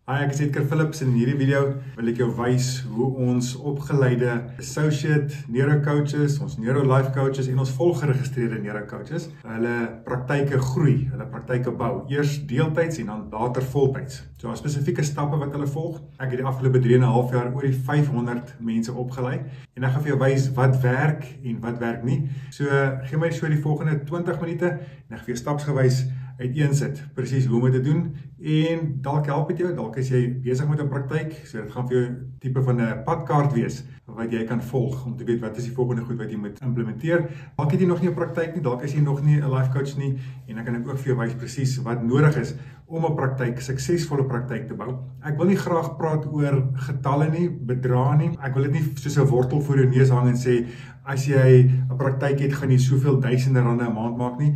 Hi, ek is Edgar Philips en in hierdie video wil ek jou wys hoe ons opgeleide associate neurocoaches, ons neurolife coaches en ons volgeregistreerde neurocoaches hulle praktyke groei, hulle praktyke bou. Eers deeltyds en dan later voltyds. So spesifieke stappe wat hulle volg. Ek het die afgelope 3,5 jaar oor die 500 mense opgelei en ek gaan vir jou wys wat werk en wat werk nie. So gee my so die volgende 20 minute en ek gaan vir jou stapsgewys uiteensit presies hoe om dit te doen en dalk help dit jou, dalk is jy besig met 'n praktyk, so dit gaan vir jou tipe van 'n padkaart wees wat jy kan volg om te weet wat is die volgende goed wat jy moet implementeer. Dalk het jy nog nie 'n praktyk nie, dalk is jy nog nie 'n life coach nie en dan kan ek ook vir jou wys presies wat nodig is om 'n praktyk, suksesvolle praktyk te bou. Ek wil nie graag praat oor getalle nie, bedrae nie. Ek wil dit nie soos 'n wortel voor jou neus hang en sê as jy 'n praktyk het, gaan jy soveel duisende rande 'n maand maak nie.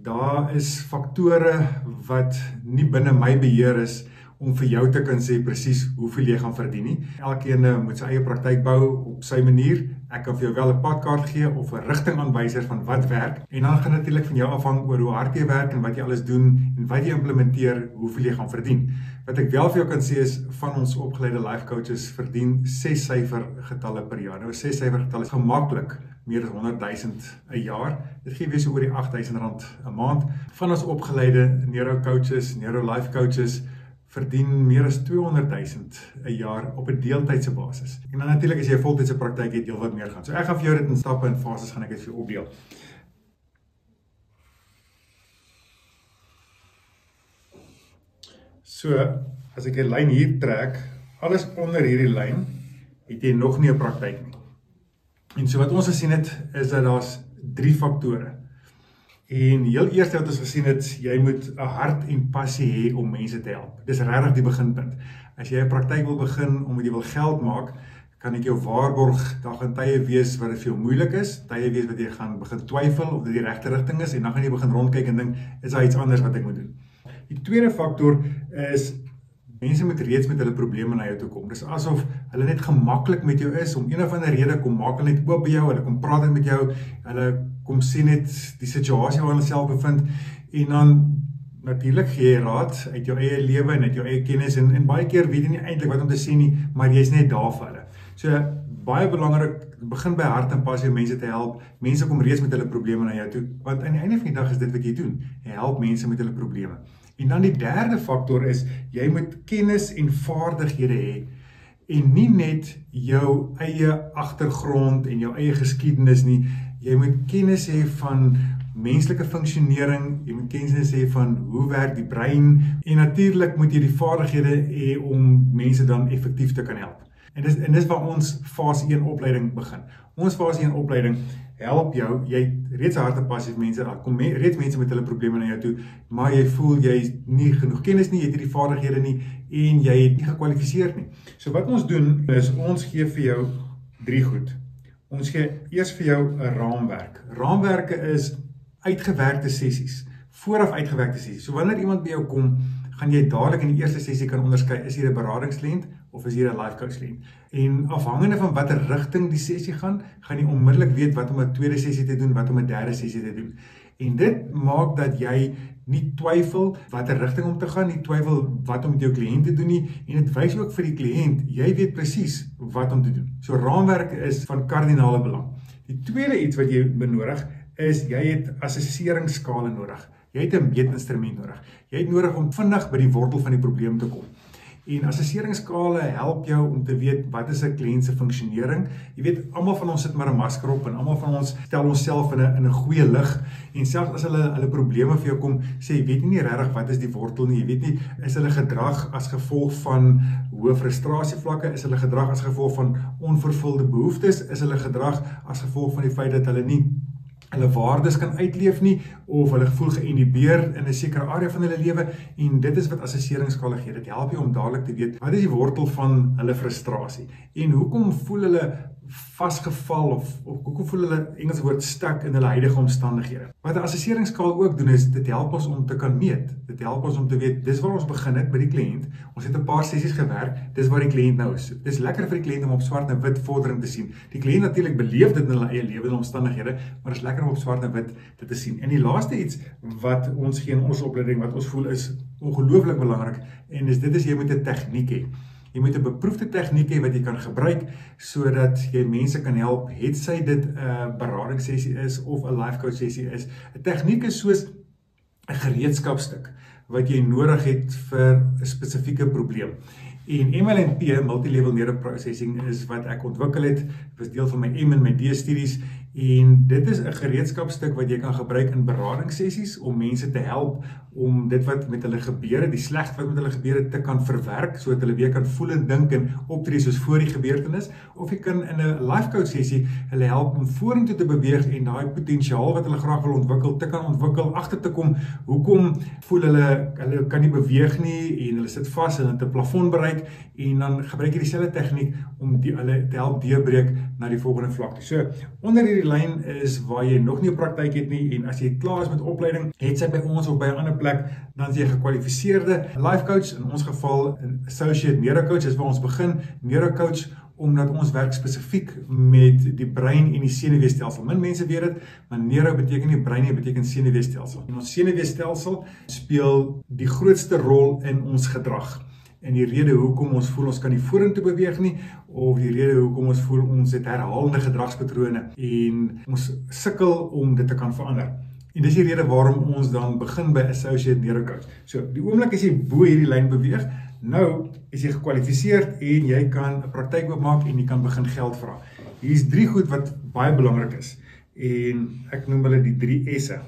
Daar is faktore wat nie binne my beheer is om vir jou te kan sê presies hoeveel jy gaan verdien nie. Elkeen moet sy eie praktyk bou op sy manier. Ek kan vir jou wel 'n padkaart gee of 'n rigtingaanwyser van wat werk. En dan gaan natuurlik van jou afhang oor hoe hard jy werk en wat jy alles doen en wat jy implementeer, hoeveel jy gaan verdien. Wat ek wel vir jou kan sê is van ons opgeleide life coaches verdien 6-syfer getalle per jaar. Nou 6-syfer getalle is gemaklik meer as 100,000 'n jaar. Dit gee weer so oor die R8,000 'n maand. Van ons opgeleide neurocoaches, neurolife coaches verdien meer as 200,000 'n jaar op 'n deeltydse basis. En dan natuurlik as jy 'n voltydse praktyk het, heel wat meer gaan. So ek gaan vir jou dit in stappe en fases gaan ek dit vir jou opdeel. So, as ek 'n lyn hier trek, alles onder hierdie lyn, het jy nog nie 'n praktyk nie. En so wat ons gesien het, is dat daar's 3 faktore. En heel eerste wat ons gesien het, jy moet 'n hart en passie hê om mense te help. Dis regtig die beginpunt. As jy 'n praktyk wil begin omdat jy wil geld maak, kan ek jou waarborg, daar gaan tye wees wat dit vir jou moeilik is, tye wees wat jy gaan begin twyfel of dit die regte rigting is en dan gaan jy begin rondkyk en dink, is daar iets anders wat ek moet doen? Die tweede faktor is mense moet reeds met hulle probleme na jou toe kom. Dis asof hulle net gemaklik met jou is, om een of ander rede kom maak hulle net oop by jou, hulle kom praat met jou, hulle kom sien net die situasie waar hulle self bevind en dan natuurlik gee jy raad uit jou eie lewe en uit jou eie kennis en baie keer weet jy nie eintlik wat om te sê nie, maar jy's net daar vir hulle. So baie belangrik, begin by hart en passie om mense te help. Mense kom reeds met hulle probleme na jou toe, want aan die einde van die dag is dit wat jy doen. Jy help mense met hulle probleme. En dan die derde faktor is, jy moet kennis en vaardighede hê en nie net jou eie agtergrond en jou eie geskiedenis nie. Jy moet kennis hê van menslike funksionering, jy moet kennis hê van hoe werk die brein en natuurlik moet jy die vaardighede hê om mense dan effektief te kan help. En dis waar ons fase 1 opleiding begin. Ons fase 1 opleiding help jou, jy het reeds 'n hart en passie vir mense, daar kom reeds mense met hulle probleme na jou toe, maar jy voel jy het nie genoeg kennis nie, jy het nie die vaardighede nie en jy het nie gekwalifiseer nie. So wat ons doen is, ons gee vir jou 3 goed. Ons gee eers vir jou 'n raamwerk. Raamwerke is uitgewerkte sessies, vooraf uitgewerkte sessies. So wanneer iemand by jou kom, gaan jy dadelik in die eerste sessie kan onderskei, is hier 'n beradingskliënt of is hier 'n life coach kliënt. En afhangende van watter rigting die sessie gaan jy onmiddellik weet wat om 'n tweede sessie te doen, wat om 'n derde sessie te doen. En dit maak dat jy nie twyfel watter rigting om te gaan, nie twyfel wat om met jou kliënt te doen nie, en dit wys ook vir die kliënt, jy weet presies wat om te doen. So raamwerk is van kardinale belang. Die tweede iets wat jy benodig is, jy het assesseringsskale nodig. Jy het 'n meetinstrument nodig. Jy het nodig om vinnig by die wortel van die probleem te kom. En assesseringsskale help jou om te weet wat is 'n kliënt se funksionering. Jy weet, almal van ons sit maar 'n masker op en almal van ons stel onsself in 'n goeie lig. En selfs as hulle probleme vir jou kom, sê jy weet nie regtig wat is die wortel nie. Jy weet nie, is hulle gedrag as gevolg van hoë frustrasievlakke, is hulle gedrag as gevolg van onvervulde behoeftes, is hulle gedrag as gevolg van die feit dat hulle nie hulle waardes kan uitleef nie, of hulle voel geïnhibeer in 'n sekere area van hulle lewe, en dit is wat assesseringsskale gee. Dit help jou om dadelik te weet, wat is die wortel van hulle frustrasie, en hoekom voel hulle vasgeval, of hoekom voel hulle, Engelse woord, stuck in hulle huidige omstandighede. Wat 'n assesseringsskaal ook doen is, dit help ons om te kan meet. Dit help ons om te weet, dis waar ons begin het by die kliënt. Ons het 'n paar sessies gewerk, dis waar die kliënt nou is. Dis lekker vir die kliënt om op swart en wit vordering te sien. Die kliënt natuurlik beleef dit in hulle eie lewe en omstandighede, maar dit is lekker om op swart en wit dit te sien. En die laaste iets wat ons gee in ons opleiding, wat ons voel is ongelooflik belangrik en dit is jy moet 'n tegniek hê. Jy moet 'n beproefde tegniek hê wat jy kan gebruik sodat jy mense kan help, het sy dit 'n beradingssessie is of 'n life coach sessie is. 'n Tegniek is soos 'n gereedskapstuk wat jy nodig het vir 'n spesifieke probleem. En MLNP, Multilevel Neuroprocessing, is wat ek ontwikkel het, was deel van my M en my D studies, en dit is 'n gereedskapstuk wat jy kan gebruik in beradingssessies om mense te help om dit wat met hulle gebeur, die slegte wat met hulle gebeur te kan verwerk, sodat hulle weer kan voel en dink en optree soos voor die gebeurtenis, of jy kan in 'n life coach sessie hulle help om vorentoe te beweeg en daai potensiaal wat hulle graag wil ontwikkel, te kan ontwikkel, agter te kom, hoekom voel hulle kan nie beweeg nie en hulle sit vas en het 'n plafon bereik, en dan gebruik jy dieselfde tegniek om hulle te help deurbreek na die volgende vlak toe. So, onder hierdie lyn is waar jy nog nie 'n praktyk het nie, en as jy klaar is met opleiding, het sy by ons of by 'n ander plek, dan is jy 'n gekwalifiseerde life coach, in ons geval 'n associate neurocoach, is waar ons begin, neurocoach, omdat ons werk spesifiek met die brein en die senuweestelsel. Min mense weet dit, maar neuro beteken nie brein nie, beteken senuweestelsel. En ons senuweestelsel speel die grootste rol in ons gedrag. En die rede hoekom ons voel ons kan nie vorentoe beweeg nie, of die rede hoekom ons voel ons het herhaalde gedragspatrone en ons sukkel om dit te kan verander. En dis die rede waarom ons dan begin by associate neurocoach. So, die oomblik as jy bo hierdie lyn beweeg, nou is jy gekwalifiseerd en jy kan 'n praktyk oopmaak en jy kan begin geld vra. Hier is 3 goed wat baie belangrik is, en ek noem hulle die 3 S'e.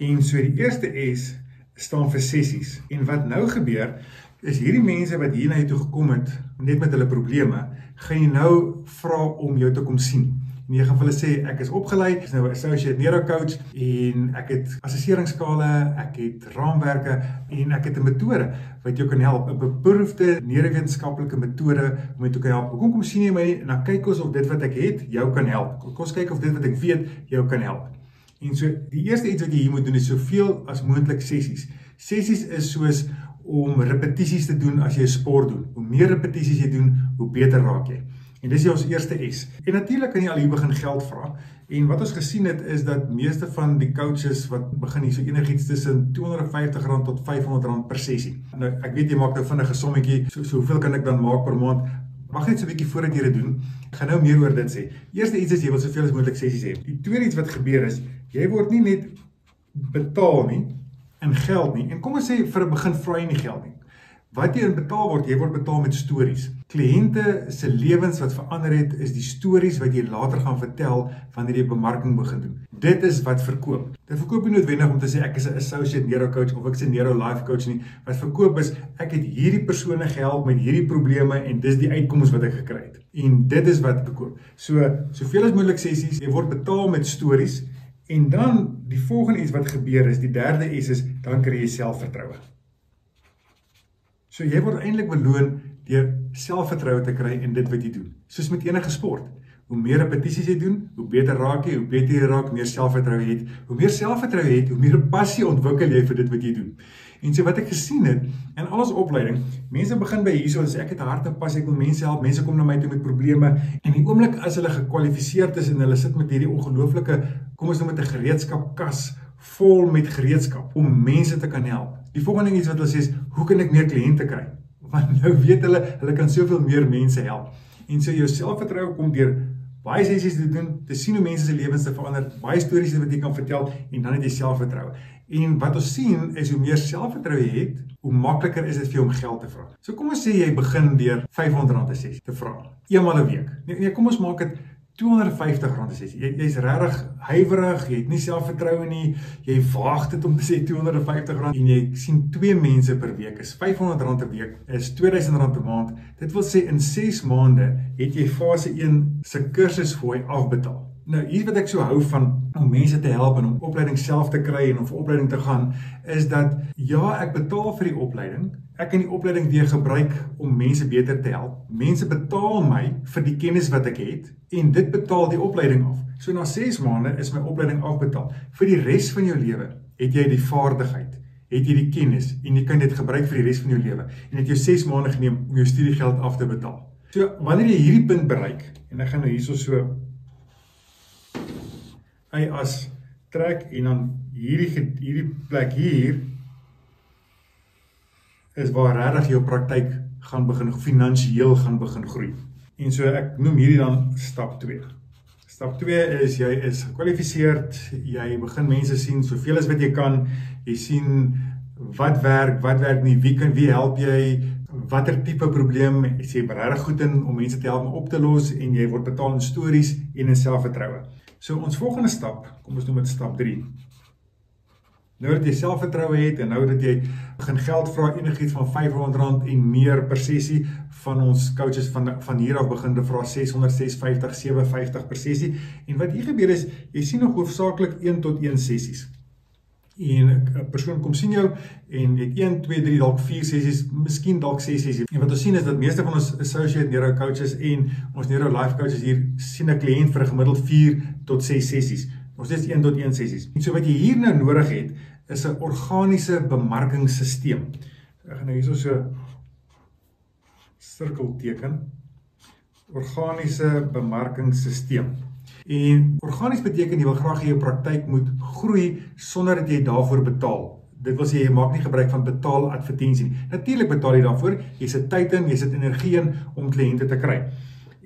En so die eerste S staan vir sessies. En wat nou gebeur, is hierdie mense wat hier na jou toe gekom het, net met hulle probleme, gaan jy nou vra om jou te kom sien. En jy gaan vir hulle sê, ek is opgeleid, ek is nou 'n associate neurocoach, en ek het assesseringsskale, ek het raamwerke, en ek het 'n metode wat jou kan help, 'n beproefde neurowetenskaplike metode om jou te kan help. Kom sien jy my, en dan kyk ons of dit wat ek het, jou kan help. Kom ons kyk of dit wat ek weet, jou kan help. En so, die eerste iets wat jy hier moet doen is soveel as moontlik sessies. Sessies is soos om repetisies te doen as jy sport doen. Hoe meer repetisies jy doen, hoe beter raak jy. En dis ons eerste S. En natuurlik kan jy al hier begin geld vra. En wat ons gesien het is dat meeste van die coaches wat begin hier so enigiets tussen R250 tot R500 per sessie. Nou, ek weet jy maak nou vinnig 'n sommetjie, so hoeveel kan ek dan maak per maand? Wag net so 'n bietjie voordat jy dit doen. Ek gaan nou meer oor dit sê. Eerste iets is jy wil soveel as moontlik sessies hê. Die tweede iets wat gebeur is, jy word nie net betaal nie in geld nie. En kom ons sê vir 'n begin vra jy nie geld nie. Wat jy in betaal word, jy word betaal met stories. Kliënte se lewens wat verander het, is die stories wat jy later gaan vertel wanneer jy bemarking begin doen. Dit is wat verkoop. Dit verkoop nie noodwendig om te sê ek is 'n associate neurocoach of ek is 'n neuro life coach nie. Wat verkoop is ek het hierdie persone gehelp met hierdie probleme en dis die uitkomste wat ek gekry het. En dit is wat verkoop. So soveel as moontlik sessies, jy word betaal met stories, en dan die volgende iets wat gebeur is, die derde is dan kry jy selfvertroue. So jy word eintlik beloon deur selfvertroue te kry in dit wat jy doen. Soos met enige sport. Hoe meer repetisies jy doen, hoe beter raak jy, hoe beter jy raak, meer selfvertroue jy het. Hoe meer selfvertroue jy het, hoe meer passie ontwikkel jy vir dit wat jy doen. En so wat ek gesien het, in al ons opleiding, mense begin by hierso en sê ek het hart en passie, ek wil mense help, mense kom na my toe met probleme, en die oomblik as hulle gekwalifiseerd is en hulle sit met hierdie ongelooflike, kom ons noem dit 'n gereedskapkas vol met gereedskap om mense te kan help. Die volgende iets wat hulle sê is, hoe kan ek meer kliënte kry? Want nou weet hulle kan soveel meer mense help. En so jou selfvertroue kom deur baie sessies te doen, te sien hoe mense se lewens te verander, baie stories wat jy kan vertel, en dan het jy selfvertroue. En wat ons sien is, hoe meer selfvertroue jy het, hoe makliker is dit vir jou om geld te vra. So kom ons sê jy begin deur R500 'n sessie te vra, eenmal 'n week. Nee, kom ons maak dit R250 'n sessie. Jy's regtig huiwerig, jy het nie selfvertroue nie, jy waag dit om te sê R250 en jy sien 2 mense per week, is R500 'n week, is R2000 'n maand. Dit wil sê in 6 maande het jy fase 1 se kursusfooi afbetaal. Nou, hier wat ek so hou van om mense te help en om opleiding self te kry en om vir opleiding te gaan, is dat ja, ek betaal vir die opleiding, ek kan die opleiding weer gebruik om mense beter te help. Mense betaal my vir die kennis wat ek het en dit betaal die opleiding af. So na 6 maande is my opleiding afbetaal. Vir die res van jou lewe het jy die vaardigheid, het jy die kennis en jy kan dit gebruik vir die res van jou lewe. En het jou 6 maande geneem om jou studiegeld af te betaal. So wanneer jy hierdie punt bereik, en ek gaan nou hierso so hy as trek en dan hierdie plek hier is waar regtig jou praktyk gaan begin, finansiëel gaan begin groei. En so ek noem hierdie dan stap 2. Stap 2 is, jy is gekwalifiseerd, jy begin mense sien, soveel as wat jy kan, jy sien wat werk nie, wie help jy, watter tipe probleem, is jy regtig goed in om mense te help om op te los, en jy word betaal in stories en in selfvertroue. So ons volgende stap, kom ons noem dit stap 3. Nou dat jy selfvertroue het, en nou dat jy begin geld vra, enigiets van R500 en meer per sessie, van ons coaches van hier af begin te vra 600, 650, 750 per sessie, en wat hier gebeur is, jy sien nog hoofsaaklik 1 tot 1 sessies. En 'n persoon kom sien jou, en jy het 1, 2, 3, dalk 4 sessies, miskien dalk 6 sessies. En wat ons sien is dat meeste van ons associate neuro coaches en ons neuro life coaches hier sien 'n kliënt vir 'n gemiddeld 4 tot 6 sessies. Ons is 1 tot 1 sessies. En so wat jy hier nou nodig het, is 'n organiese bemarkingssysteem. Ek gaan nou hierso so sirkel teken. Organiese bemarkingssysteem. En organies beteken jy wil graag jou praktyk moet groei sonder dat jy daarvoor betaal. Dit wil sê jy maak nie gebruik van betaal advertensie nie. Natuurlik betaal jy daarvoor, jy sit tyd in, jy sit energie in om kliënte te kry.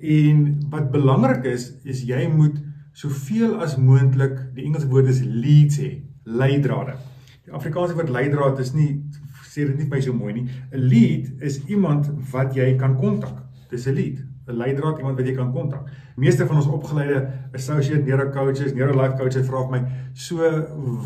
En wat belangrik is jy moet soveel as moontlik, die Engelse woord is leads hê, leidrade. Die Afrikaanse woord leidraad is nie, sê dit nie vir my so mooi nie. 'n Lead is iemand wat jy kan kontak. Dis 'n lead. 'n Leidraad, iemand wat jy kan kontak. Meeste van ons opgeleide associate neuro coaches, neuro life coaches vra vir my, so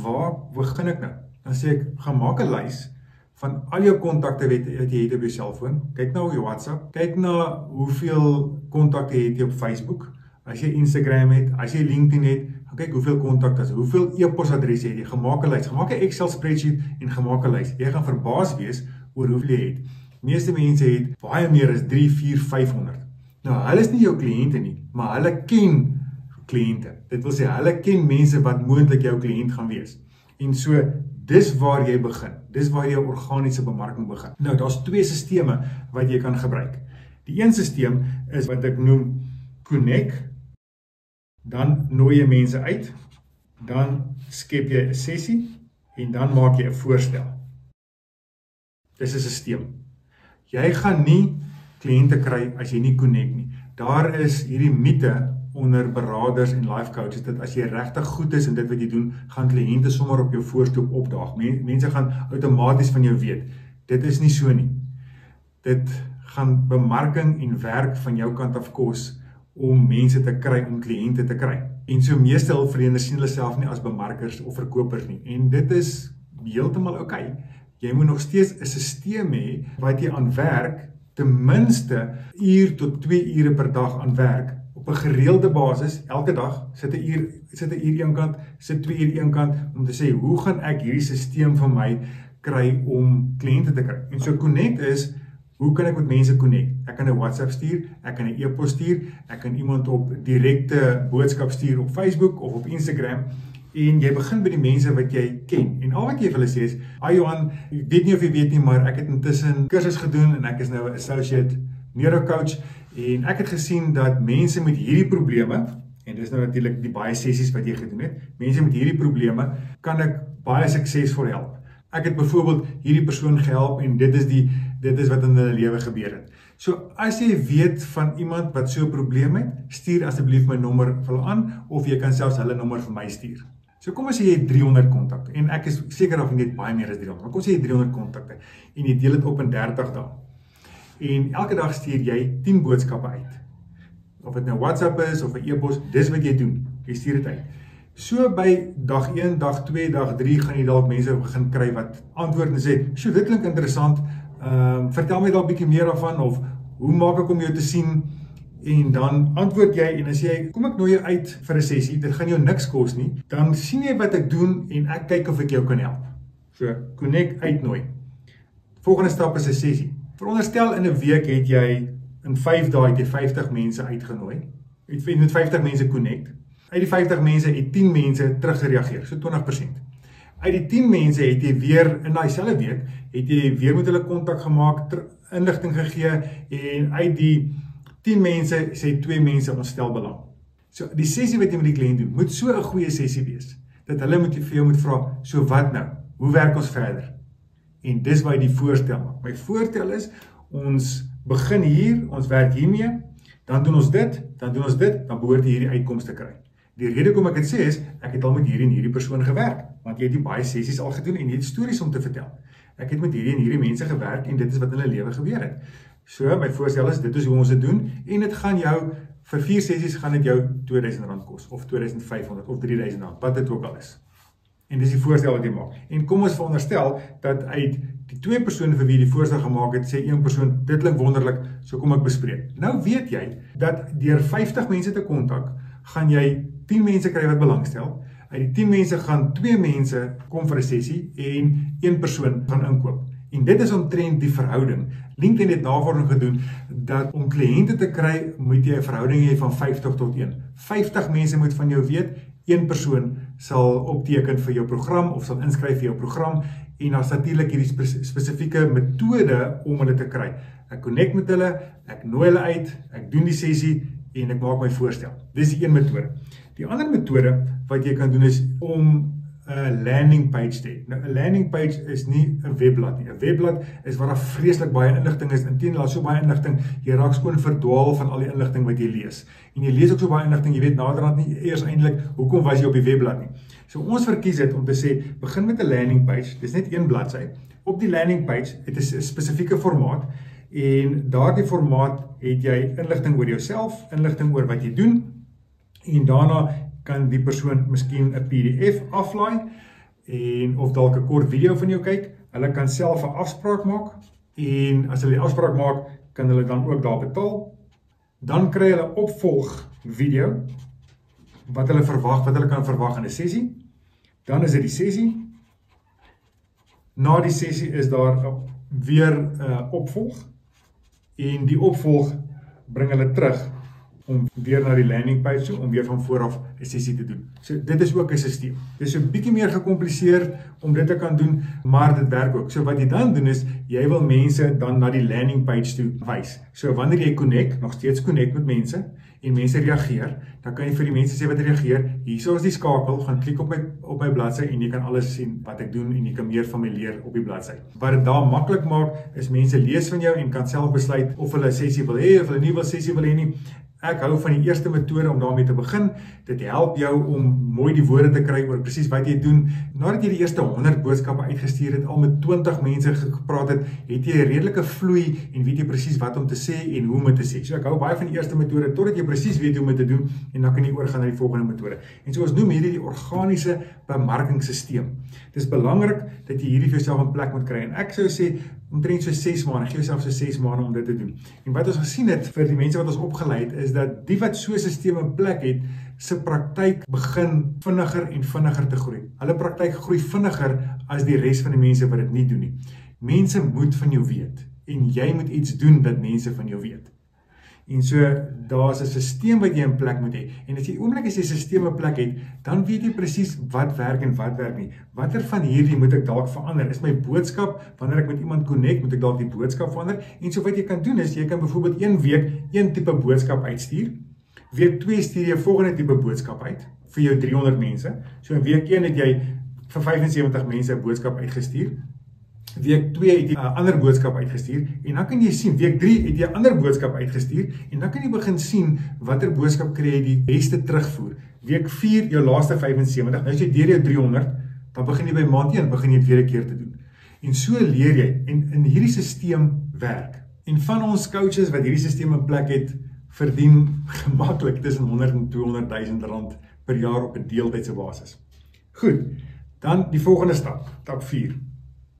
waar begin ek nou? Dan sê ek, gaan maak 'n lys van al jou kontakte wat jy het op jou selfoon. Kyk na jou WhatsApp, kyk na hoeveel kontakte het jy op Facebook, as jy Instagram het, as jy LinkedIn het, gaan kyk hoeveel kontakte is, hoeveel e-posadresse het jy, gemaak 'n lys, gemaak 'n Excel spreadsheet en gemaak 'n lys. Jy gaan verbaas wees oor hoeveel jy het. Meeste mense het baie meer as 3, 4, 500. Nou, hulle is nie jou kliënte nie, maar hulle ken kliënte. Dit wil sê, hulle ken mense wat moontlik jou kliënt gaan wees. En so, dis waar jy begin. Dis waar jou organiese bemarking begin. Nou, daar's 2 sisteme wat jy kan gebruik. Die een sisteem is wat ek noem Connect. Dan nooi jy mense uit, dan skep jy 'n sessie, en dan maak jy 'n voorstel. Dis 'n sisteem. Jy gaan nie kliënte kry as jy nie connect nie. Daar is hierdie mite onder beraders en life coaches, dat as jy regtig goed is in dit wat jy doen, gaan kliënte sommer op jou voorstoep opdaag. Mense gaan outomaties van jou weet. Dit is nie so nie. Dit gaan bemarking en werk van jou kant af kos, om mense te kry, om kliënte te kry. En so meeste hulpverleners sien hulle self nie as bemarkers of verkopers nie. En dit is heeltemal oukei. Jy moet nog steeds 'n sisteem hê wat jy aan werk, ten minste 1 tot 2 ure per dag aan werk, op 'n gereelde basis, elke dag, sit 'n uur een kant, sit 2 uur een kant, om te sê, hoe gaan ek hierdie sisteem van my kry om kliënte te kry? En so connect is, hoe kan ek met mense connect? Ek kan 'n WhatsApp stuur, ek kan 'n e-pos stuur, ek kan iemand op direkte boodskap stuur op Facebook of op Instagram, en jy begin by die mense wat jy ken. En al wat jy vir hulle sê is, Johan, ek weet nie of jy weet nie, maar ek het intussen kursus gedoen, en ek is nou 'n associate neuro coach, en ek het gesien dat mense met hierdie probleme, en dis nou natuurlik die baie sessies wat jy gedoen het, mense met hierdie probleme, kan ek baie suksesvol help. Ek het byvoorbeeld hierdie persoon gehelp, en dit is wat in hulle lewe gebeur het. So, as jy weet van iemand wat so 'n probleem het, stuur asseblief my nommer vir hulle aan, of jy kan selfs hulle nommer vir my stuur. So kom as jy het 300 kontakte, en ek is seker of jy het baie meer as 300, maar kom as jy het 300 kontakte, en jy deel dit op in 30 dae. En elke dag stuur jy 10 boodskappe uit. Of dit nou WhatsApp is, of 'n e-pos, dis wat jy doen. Jy stuur dit uit. So by dag 1, dag 2, dag 3, gaan jy dalk mense begin kry wat antwoord en sê, "Sjoe, dit klink interessant, vertel my dalk bietjie meer daarvan," of "Hoe maak ek om jou te sien?" En dan antwoord jy, en as jy, "Kom ek nooi jou uit vir 'n sessie, dit gaan jou niks kos nie," dan sien jy wat ek doen, en ek kyk of ek jou kan help. So, connect, uitnooi. Volgende stap is 'n sessie. Veronderstel in 'n week het jy, in 5 dae het jy 50 mense uitgenooi. Jy moet 50 mense connect. Uit die 50 mense het 10 mense teruggereageer, so 20%. Uit die 10 mense het jy weer, in daai selfde week, het jy weer met hulle kontak gemaak, inligting gegee, en uit die 10 mense sê 2 mense ons stel belang. So die sessie wat jy met die kliënt doen, moet so 'n goeie sessie wees, dat hulle vir jou moet vra, so wat nou? Hoe werk ons verder? En dis waar jy die voorstel maak. My voorstel is, ons begin hier, ons werk hiermee, dan doen ons dit, dan behoort jy hierdie uitkomste kry. Die rede hoekom ek dit sê is, ek het al met hierdie en hierdie persoon gewerk, want jy het die baie sessies al gedoen en jy het stories om te vertel. Ek het met hierdie en hierdie mense gewerk en dit is wat in hulle lewe gebeur het. So, my voorstel is, dit is hoe ons dit doen, en dit gaan jou, vir 4 sessies gaan dit jou R2000 kos, of R2500, of R3000, wat dit ook al is. En dis die voorstel wat jy maak. En kom ons veronderstel, dat uit die 2 persone vir wie die voorstel gemaak het, sê 1 persoon, dit klink wonderlik, so kom ek bespreek. Nou weet jy, dat deur 50 mense te kontak, gaan jy 10 mense kry wat belangstel, uit die 10 mense gaan 2 mense kom vir 'n sessie, en 1 persoon gaan inkoop. En dit is omtrent die verhouding. LinkedIn het navorsing gedoen, dat om kliënte te kry, moet jy 'n verhouding hê van 50 tot 1. 50 mense moet van jou weet, 1 persoon sal opteken vir jou program, of sal inskryf vir jou program, en dan is natuurlik hierdie spesifieke metode om hulle te kry. Ek connect met hulle, ek nooi hulle uit, ek doen die sessie, en ek maak my voorstel. Dis die een metode. Die ander metode wat jy kan doen is om 'n landing page te hê. Nou, 'n landing page is nie 'n webblad nie. 'n Webblad is waar daar vreeslik baie inligting is. Inteendeel, daar is so baie inligting, jy raak skoon verdwaal van al die inligting wat jy lees. En jy lees ook so baie inligting, jy weet naderhand nie eers eintlik hoekom was jy op die webblad nie. So ons verkies dit om te sê, begin met 'n landing page, dis net 1 bladsy. Op die landing page het 'n spesifieke formaat, en daardie formaat het jy inligting oor jouself, inligting oor wat jy doen, en daarna kan die persoon miskien 'n PDF aflaai, en of dalk 'n kort video van jou kyk. Hulle kan self 'n afspraak maak, en as hulle die afspraak maak, kan hulle dan ook daar betaal. Dan kry hulle opvolg video, wat hulle kan verwag in 'n sessie. Dan is dit die sessie. Na die sessie is daar weer opvolg, en die opvolg bring hulle terug om weer na die landing page toe, om weer van vooraf 'n sessie te doen. So dit is ook 'n stelsel. Dit is 'n bietjie meer gecompliseerd om dit te kan doen, maar dit werk ook. So wat jy dan doen is, jy wil mense dan na die landing page toe wys. So wanneer jy nog steeds connect met mense, en mense reageer, dan kan jy vir die mense sê wat reageer, hierso is die skakel, gaan klik op my bladsy, en jy kan alles sien wat ek doen, en jy kan meer van my leer op die bladsy. Wat dit daar maklik maak, is mense lees van jou, en kan self besluit, of hulle 'n sessie wil hê, of hulle nie wil sessie wil hê nie. Ek hou van die eerste metode om daarmee te begin. Dit help jou om mooi die woorde te kry oor presies wat jy doen. Nadat jy die eerste 100 boodskappe uitgestuur het, al met 20 mense gepraat het, het jy 'n redelike vloei en weet jy presies wat om te sê en hoe om dit te sê. So ek hou baie van die eerste metode totdat jy presies weet hoe om dit te doen, en dan kan jy oorgaan na die volgende metode. En so ons noem hierdie die organiese bemarkingsstelsel. Dit is belangrik dat jy hierdie vir jouself 'n plek moet kry, en ek sou sê omtrent so 6 maande, gee jouself so 6 maande om dit te doen. En wat ons gesien het vir die mense wat ons opgelei het, is dat die wat so 'n stelsel in plek het, se praktyk begin vinniger en vinniger te groei. Hulle praktyk groei vinniger as die res van die mense wat dit nie doen nie. Mense moet van jou weet, en jy moet iets doen dat mense van jou weet. En so, daar's 'n stelsel wat jy in plek moet hê. En as jy oomblik as jy 'n stelsel in plek het, dan weet jy presies wat werk en wat werk nie. Watter van hierdie moet ek dalk verander? Is my boodskap, wanneer ek met iemand connect, moet ek dalk die boodskap verander? En so wat jy kan doen is, jy kan byvoorbeeld 1 week 1 tipe boodskap uitstuur. Week 2 stuur jy 'n volgende tipe boodskap uit vir jou 300 mense. So in week 1 het jy vir 75 mense 'n boodskap uitgestuur. Week 2 het jy 'n ander boodskap uitgestuur, en dan kan jy sien, week 3 het jy 'n ander boodskap uitgestuur, en dan kan jy begin sien watter boodskap kry jy die beste terugvoer. Week 4, jou laaste 75, nou as jy deur jou 300, dan begin jy by maand 1, begin jy dit weer 'n keer te doen. En so leer jy, en in hierdie stelsel werk. En van ons coaches wat hierdie stelsel in plek het, verdien gemaklik tussen 100 en 200.000 rand per jaar op 'n deeltydse basis. Goed, dan die volgende stap, stap 4.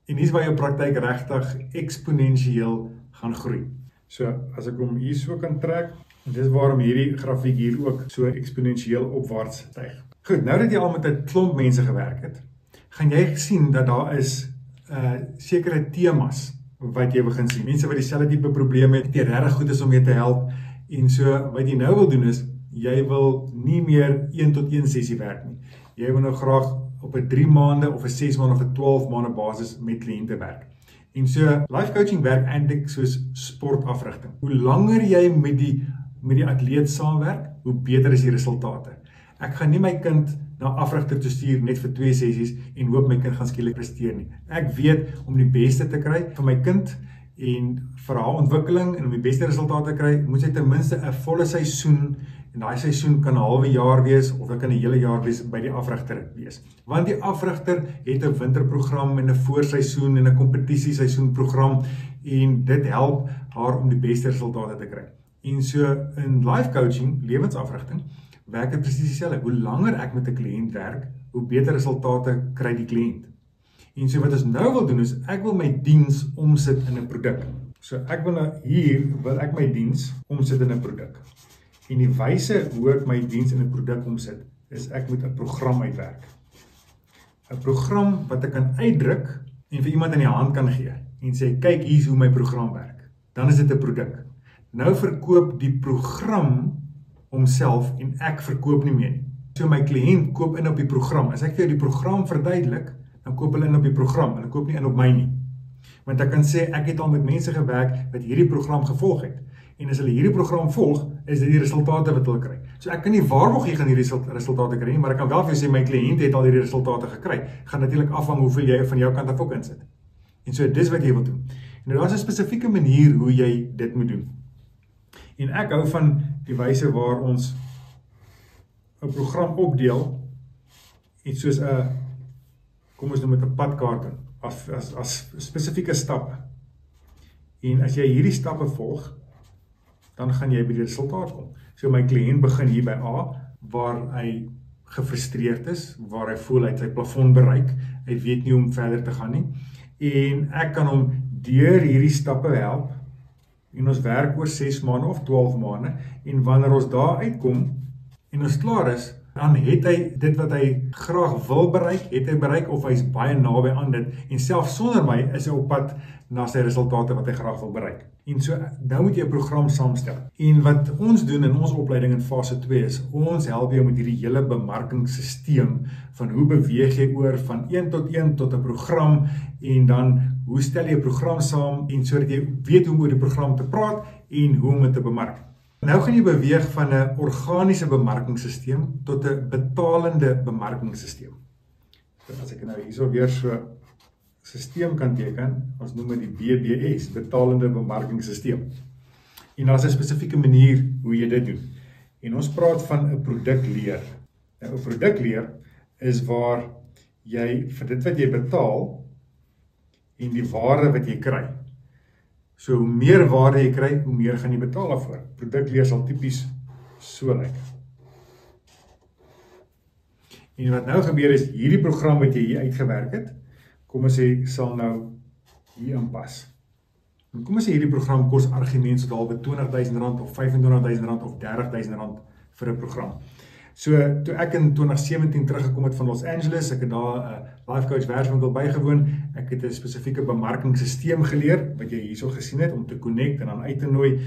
En hier is waar jou praktyk regtig eksponensieel gaan groei. So, as ek hom hier so kan trek, en dis waarom hierdie grafiek hier ook so eksponensieel opwaarts styg. Goed, nou dat jy al met 'n klomp mense gewerk het, gaan jy sien dat daar is sekere temas wat jy begin sien. Mense wat dieselfde tipe probleme het, die regtig goed is om jou te help. En so, wat jy nou wil doen is, jy wil nie meer 1-tot-1 sessie werk nie. Jy wil nou graag op 'n 3 maande of 'n 6 maande of 'n 12 maande basis met kliënte werk. En so, life coaching werk eintlik soos sportafrigting. Hoe langer jy met die atleet saamwerk, hoe beter is die resultate. Ek gaan nie my kind na afrigter te stuur net vir 2 sessies en hoop my kind gaan skielik presteer nie. Ek weet om die beste te kry vir my kind en vir haar ontwikkeling en om die beste resultate te kry, moet sy ten minste 'n volle seisoen, en daai seisoen kan 'n halwe jaar wees of dit kan 'n hele jaar wees by die afrigter wees. Want die afrigter het 'n winterprogram en 'n voorseisoen en 'n kompetisieseisoenprogram en dit help haar om die beste resultate te kry. En so in life coaching, lewensafrigting, werk dit presies dieselfde. Hoe langer ek met 'n kliënt werk, hoe beter resultate kry die kliënt. En so wat ons nou wil doen is, ek wil my diens omsit in 'n produk. So ek wil nou hier, wil ek my diens omsit in 'n produk. En die wyse hoe ek my diens in 'n produk omsit, is ek moet 'n program uitwerk. 'n Program wat ek kan uitdruk en vir iemand in die hand kan gee en sê, kyk hier is hoe my program werk. Dan is dit 'n produk. Nou verkoop die program homself en ek verkoop nie meer nie. So my kliënt koop in op die program. As ek vir jou die program verduidelik, dan koop hulle in op die program, hulle koop nie in op my nie. Want ek kan sê, ek het al met mense gewerk wat hierdie program gevolg het. En as hulle hierdie program volg, is dit die resultate wat hulle kry. So ek kan nie waarborg jy gaan hierdie resultate kry nie, maar ek kan wel vir jou sê, my kliënt het al hierdie resultate gekry. Gaan natuurlik afhang hoeveel jy van jou kant af ook insit. En so dis wat jy wil doen. En daar is 'n spesifieke manier hoe jy dit moet doen. En ek hou van die wyse waar ons 'n program opdeel, iets soos 'n, kom ons noem dit 'n padkaart doen, as spesifieke stappe. En as jy hierdie stappe volg, dan gaan jy by die resultaat kom. So my kliënt begin hier by A, waar hy gefrustreerd is, waar hy voel hy het sy plafon bereik, hy weet nie hoe om verder te gaan nie. En ek kan hom deur hierdie stappe help, en ons werk oor 6 maande of 12 maande, en wanneer ons daar uitkom, en ons klaar is, dan het hy dit wat hy graag wil bereik, het hy bereik, of hy is baie naby aan dit, en selfs sonder my is hy op pad na sy resultate wat hy graag wil bereik. En so, nou moet jy 'n program saamstel. En wat ons doen in ons opleiding in fase 2 is, ons help jou met hierdie hele bemarkingssysteem, van hoe beweeg jy oor van 1 tot 1 tot 'n program, en dan hoe stel jy 'n program saam, en sodat jy weet hoe om oor die program te praat, en hoe om dit te bemark. Nou gaan jy beweeg van 'n organiese bemarkingssysteem tot 'n betalende bemarkingssysteem. So as ek nou hierso weer so systeem kan teken, ons noem dit die BBS, betalende bemarkingssysteem. En daar is 'n spesifieke manier hoe jy dit doen. En ons praat van 'n produkleer. Nou 'n produkleer is waar jy vir dit wat jy betaal en die waarde wat jy kry. So hoe meer waarde jy kry, hoe meer gaan jy betaal daarvoor. Produkleer sal tipies so lyk. En wat nou gebeur is, hierdie program wat jy hier uitgewerk het, kom ons sê, sal nou hier inpas. En kom ons sê, hierdie program kos argument so dalk R20.000 of R25.000 of R30.000 vir 'n program. So, toe ek in 2017 teruggekom het van Los Angeles, ek het daar 'n life coach werkswinkel bygewoon, ek het 'n spesifieke bemarkingssysteem geleer, wat jy hierso gesien het, om te connect en dan uit te nooi,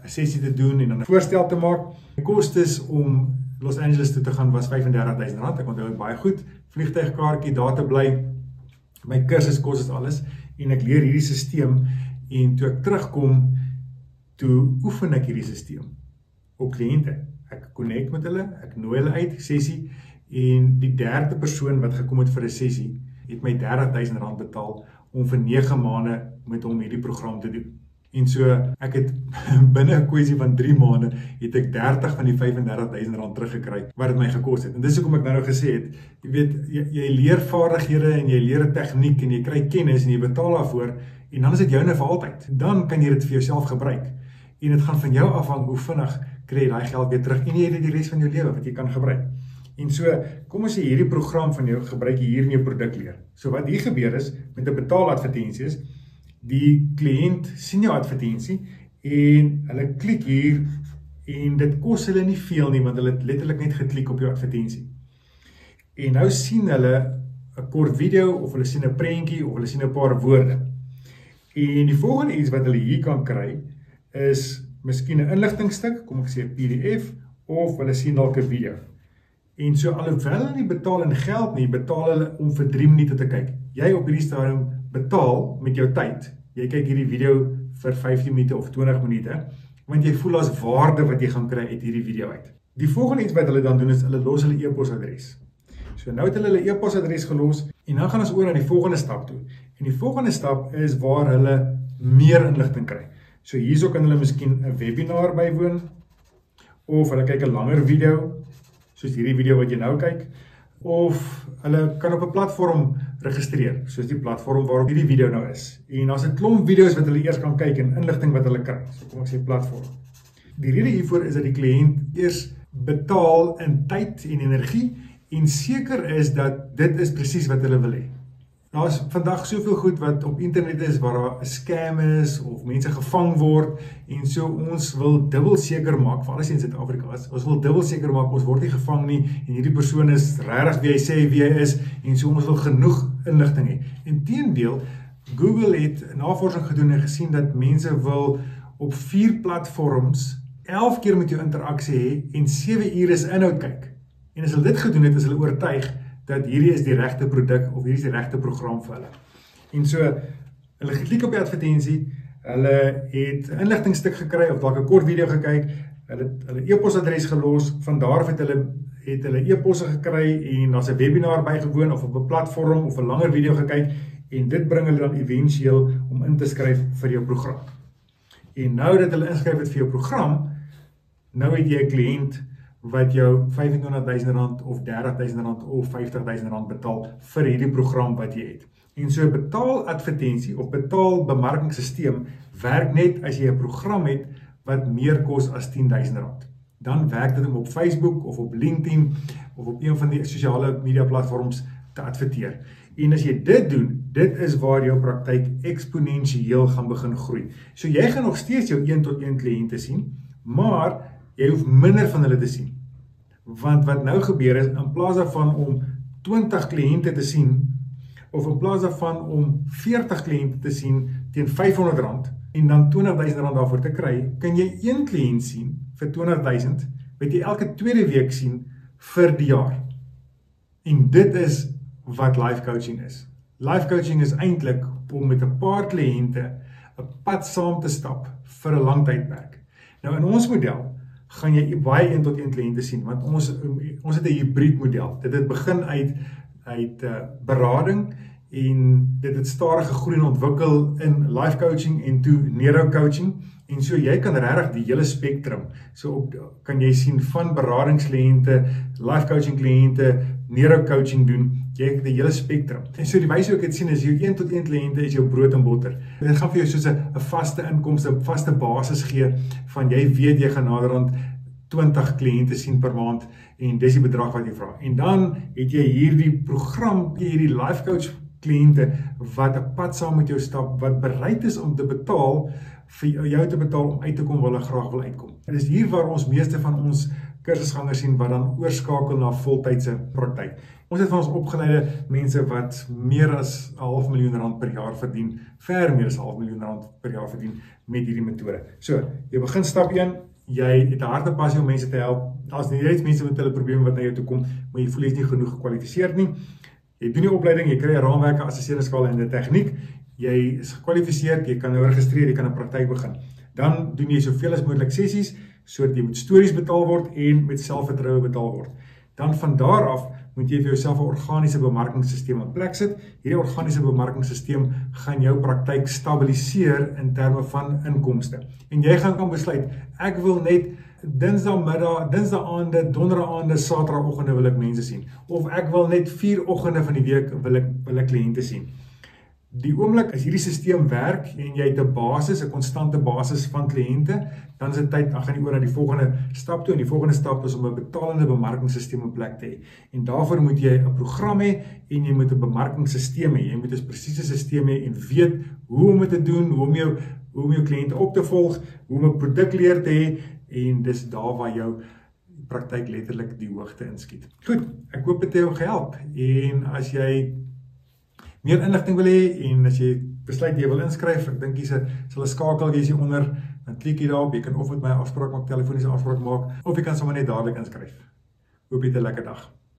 'n sessie te doen en dan 'n voorstel te maak. Die kostes om Los Angeles toe te gaan was R35.000, ek onthou dit baie goed, vliegtuigkaartjie, daar te bly, my kursus kos is alles, en ek leer hierdie systeem, en toe ek terugkom, toe oefen ek hierdie systeem op kliënte. Ek connect met hulle, ek nooi hulle uit, sessie, en die derde persoon wat gekom het vir 'n sessie, het my R30.000 betaal, om vir 9 maande met hom hierdie program te doen. En so, ek het binne 'n kwessie van 3 maande, het ek 30 van die R35.000 teruggekry, wat het my gekos het. En dis hoekom ek nou gesê het, jy weet, jy leer vaardighede, en jy leer 'n tegniek, en jy kry kennis, en jy betaal daarvoor, en dan is dit joune vir altyd. Dan kan jy dit vir jouself gebruik. En dit gaan van jou afhang hoe vinnig kry jy daai geld weer terug, en jy het dit die res van jou lewe wat jy kan gebruik. En so, kom ons sê hierdie program van jou, gebruik jy hier in jou produkleer. So wat hier gebeur is, met 'n betaaladvertensie is, die kliënt sien jou advertensie, en hulle klik hier, en dit kos hulle nie veel nie, want hulle het letterlik net geklik op jou advertensie. En nou sien hulle 'n kort video, of hulle sien 'n prentjie, of hulle sien 'n paar woorde. En die volgende iets wat hulle hier kan kry, is miskien 'n inligtingstuk, kom ek sê 'n PDF, of hulle sien dalk 'n video. En so alhoewel hulle nie betaal in geld nie, betaal hulle om vir 3 minute te kyk. Jy op hierdie stadium betaal met jou tyd. Jy kyk hierdie video vir 15 minute of 20 minute, want jy voel as waarde wat jy gaan kry uit hierdie video uit. Die volgende iets wat hulle dan doen is, hulle los hulle e-posadres. So nou het hulle e-posadres gelos en dan gaan ons oor na die volgende stap toe. En die volgende stap is waar hulle meer inligting kry. So hierso kan hulle miskien 'n webinar bywoon of hulle kyk 'n langer video, soos hierdie video wat jy nou kyk, of hulle kan op 'n platform registreer, soos die platform waarop hierdie video nou is. En daar's 'n klomp video's wat hulle eers kan kyk en inligting wat hulle kry. So kom ek sê platform. Die rede hiervoor is dat die kliënt eers betaal in tyd en energie en seker is dat dit is presies wat hulle wil hê. Daar is vandag soveel goed wat op internet is waar daar 'n scam is of mense gevang word en so ons wil dubbel seker maak, veral as jy in Suid-Afrika is, ons wil dubbel seker maak ons word nie gevang nie en hierdie persoon is regtig wie hy sê wie hy is en so ons wil genoeg inligting hê. Inteendeel, Google het navorsing gedoen en gesien dat mense wil op 4 platforms 11 keer met jou interaksie hê en 7 ure se inhoud kyk. En as hulle dit gedoen het, is hulle oortuig dat hierdie is die regte produk of hierdie is die regte program vir hulle. En so, hulle geklik op die advertensie, hulle het 'n inligtingstuk gekry of dalk 'n kort video gekyk, hulle e-posadres gelos, van daar af het hulle e-posse gekry en daar's 'n webinar bygewoon of op 'n platform of 'n langer video gekyk en dit bring hulle dan éventueel om in te skryf vir jou program. En nou dat hulle inskryf het vir jou program, nou het jy 'n kliënt wat jou R25.000 of R30.000 of R50.000 betaal vir hierdie program wat jy het. En so 'n betaaladvertensie of betaalbemarkingsstelsel werk net as jy 'n program het wat meer kos as R10.000. Dan werk dit om op Facebook of op LinkedIn of op een van die sosiale media platforms te adverteer. En as jy dit doen, dit is waar jou praktyk eksponensieel gaan begin groei. So jy gaan nog steeds jou 1-tot-1 kliënte sien, maar jy hoef minder van hulle te sien. Want wat nou gebeur is, in plaas daarvan om 20 kliënte te sien, of in plaas daarvan om 40 kliënte te sien teen R500 en dan R20.000 daarvoor te kry, kan jy 1 kliënt sien vir R20.000, wat jy elke tweede week sien vir die jaar. En dit is wat life coaching is. Life coaching is eintlik om met 'n paar kliënte 'n pad saam te stap vir 'n lang tydperk. Nou in ons model gaan jy baie 1-tot-1 kliënte sien, want ons het 'n hybrid model. Dit het begin uit berading en dit het stadig gegroei en ontwikkel in life coaching en toe neuro coaching. En so jy kan regtig die hele spektrum. So kan jy sien van beradingskliënte, life coaching kliënte, neuro coaching doen. Jy het die hele spektrum. En so die wyse hoe ek dit sien is jou 1-tot-1 kliënte is jou brood en botter. Dit gaan vir jou soos 'n vaste inkomste, 'n vaste basis gee van jy weet jy gaan naderhand 20 kliënte sien per maand en dis die bedrag wat jy vra. En dan het jy hierdie program, hierdie life coach kliënte wat 'n pad saam met jou stap, wat bereid is om te betaal vir jou te betaal om uit te kom waar hulle graag wil uitkom. En dis hier waar ons meeste van ons kursusgangers sien wat dan oorskakel na voltydse praktyk. Ons het van ons opgeleide mense wat meer as R500.000 per jaar verdien, ver meer as R500.000 per jaar verdien met hierdie metode. So, jy begin stap 1, jy het 'n harte passie om mense te help. Daar's nie reeds mense met hulle probleme wat na jou toe kom, maar jy voel jy's nie genoeg gekwalifiseerd nie. Jy doen die opleiding, jy kry 'n raamwerke, assesseringsskaal en 'n tegniek. Jy is gekwalifiseerd, jy kan nou registreer, jy kan 'n praktyk begin. Dan doen jy soveel as moontlik sessies sodat jy met stories betaal word en met selfvertroue betaal word. Dan van daar af moet jy vir jouself 'n organiese bemarkingsstelsel in plek sit. Hierdie organiese bemarkingsstelsel gaan jou praktyk stabiliseer in terme van inkomste. En jy gaan kan besluit, ek wil net Dinsdagmiddag, Dinsdaagaande, Donderdaagaande, Saterdagoggende wil ek mense sien. Of ek wil net 4 oggende van die week wil ek kliënte sien. Die oomblik as hierdie stelsel werk en jy het 'n basis, 'n konstante basis van kliënte, dan is dit tyd, dan gaan jy oor na die volgende stap toe en die volgende stap is om 'n betalende bemarkingsstelsel in plek te hê. En daarvoor moet jy 'n program hê en jy moet 'n bemarkingsstelsel hê. Jy moet 'n presiese stelsel hê en weet hoe om dit te doen, hoe om jou kliënte op te volg, hoe om 'n produk leer te hê en dis daar waar jou praktyk letterlik die hoogte inskiet. Goed, ek hoop dit het jou gehelp en as jy meer inligting wil hê en as jy besluit jy wil inskryf, ek dink jy sal 'n skakel wees hier onder, dan klik jy daarop, jy kan of met my afspraak maak, telefoniese afspraak maak, of jy kan sommer net dadelik inskryf. Hoop jy het 'n lekker dag.